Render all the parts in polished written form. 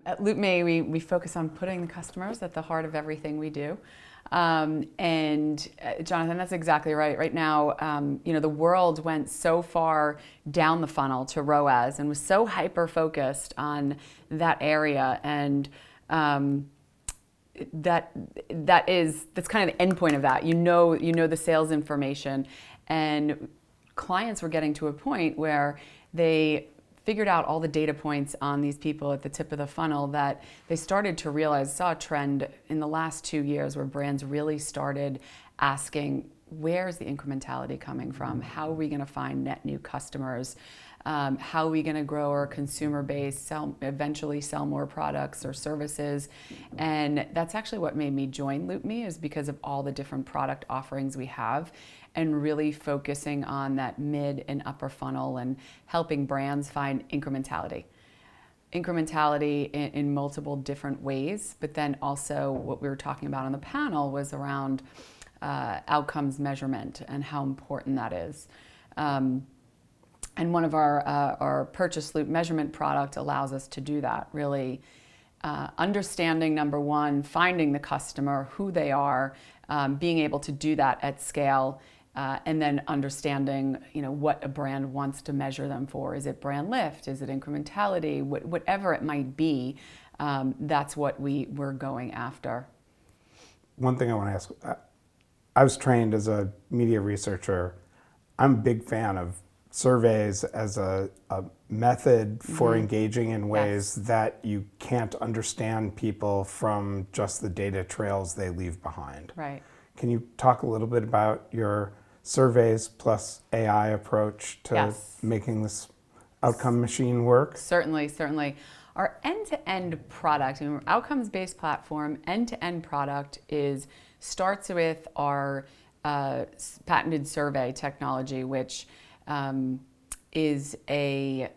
At LoopMe, we focus on putting the customers at the heart of everything we do. Jonathan, that's exactly right. Right now, the world went so far down the funnel to RoAS and was so hyper-focused on that area, and that's kind of the end point of that. You know the sales information, and clients were getting to a point where they figured out all the data points on these people at the tip of the funnel that they started to realize, saw a trend in the last 2 years where brands really started asking, where's the incrementality coming from? How are we going to find net new customers? How are we going to grow our consumer base, eventually sell more products or services? And that's actually what made me join LoopMe, is because of all the different product offerings we have, and really focusing on that mid and upper funnel and helping brands find incrementality. Incrementality in multiple different ways, but then also what we were talking about on the panel was around outcomes measurement and how important that is. And one of our PurchaseLoop measurement product allows us to do that, really understanding, number one, finding the customer, who they are, being able to do that at scale, and then understanding what a brand wants to measure them for. Is it brand lift? Is it incrementality? Whatever it might be, that's what we're going after. One thing I want to ask, I was trained as a media researcher. I'm a big fan of surveys as a method for engaging in ways that you can't understand people from just the data trails they leave behind. Right. Can you talk a little bit about your surveys plus AI approach to making this outcome machine work? Certainly. Our end-to-end product, outcomes-based platform, end-to-end product starts with our patented survey technology, which is a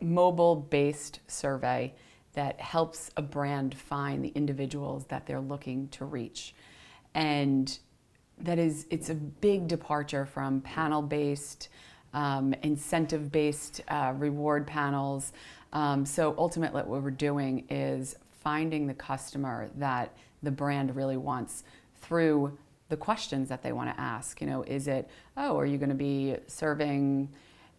mobile-based survey that helps a brand find the individuals that they're looking to reach. And it's a big departure from panel-based, incentive-based reward panels. So ultimately what we're doing is finding the customer that the brand really wants through the questions that they want to ask. Is it, are you going to be serving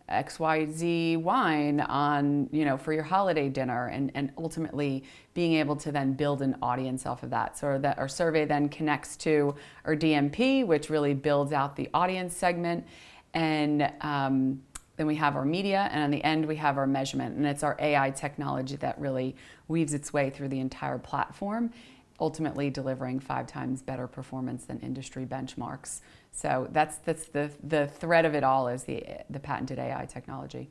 XYZ wine on, for your holiday dinner, and ultimately being able to then build an audience off of that. So that our survey then connects to our DMP, which really builds out the audience segment. And then we have our media, and on the end we have our measurement. And it's our AI technology that really weaves its way through the entire platform, ultimately delivering 5 times better performance than industry benchmarks. So that's the thread of it all, is the patented AI technology.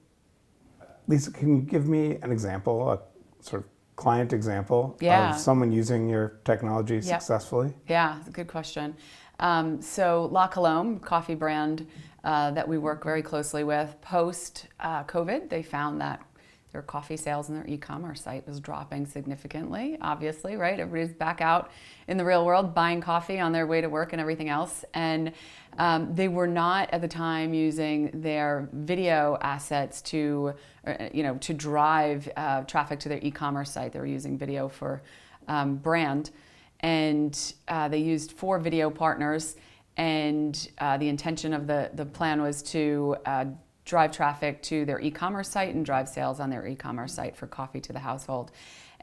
Lisa, can you give me an example, a sort of client example of someone using your technology successfully? Yeah, it's a good question. So La Colombe, coffee brand that we work very closely with, post-COVID, they found that their coffee sales in their e-commerce site was dropping significantly, obviously, right? Everybody's back out in the real world buying coffee on their way to work and everything else. And they were not at the time using their video assets to drive traffic to their e-commerce site. They were using video for brand. And they used 4 video partners. And the intention of the plan was to drive traffic to their e-commerce site and drive sales on their e-commerce site for coffee to the household.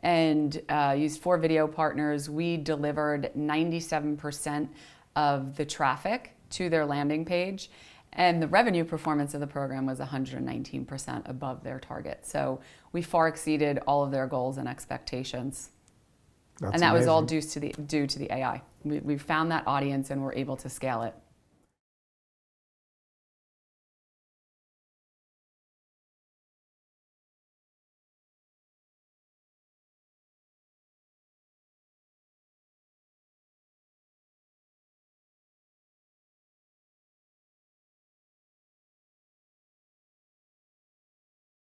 And used 4 video partners. We delivered 97% of the traffic to their landing page. And the revenue performance of the program was 119% above their target. So we far exceeded all of their goals and expectations. That's and that amazing. was all due to the AI. We found that audience and were able to scale it.